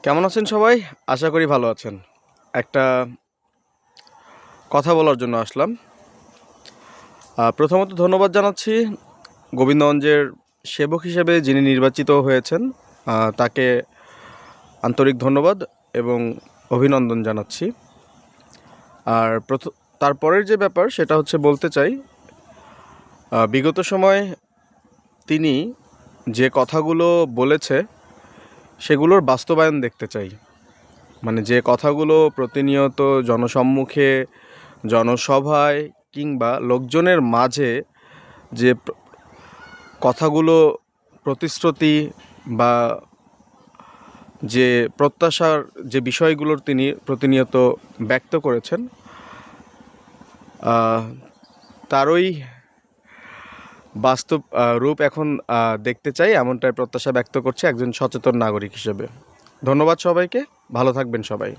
কেমন আছেন সবাই? আশা করি ভালো আছেন। একটা কথা বলার জন্য আসলাম। প্রথমত ধন্যবাদ জানাচ্ছি গোবিন্দগঞ্জের সেবক হিসেবে যিনি নির্বাচিত হয়েছেন, তাকে আন্তরিক ধন্যবাদ এবং অভিনন্দন জানাচ্ছি। আর তারপরের যে ব্যাপার সেটা হচ্ছে বলতে চাই, বিগত সময় তিনি যে কথাগুলো বলেছে সেগুলোর বাস্তবায়ন দেখতে চাই। মানে যে কথাগুলো প্রতিনিয়ত জনসম্মুখে, জনসভায় কিংবা লোকজনের মাঝে যে কথাগুলো, প্রতিশ্রুতি বা যে প্রত্যাশার যে বিষয়গুলোর তিনি প্রতিনিয়ত ব্যক্ত করেছেন, তারই বাস্তব রূপ এখন দেখতে চাই, এমনটাই প্রত্যাশা ব্যক্ত করছে একজন সচেতন নাগরিক হিসেবে। ধন্যবাদ সবাইকে, ভালো থাকবেন সবাই।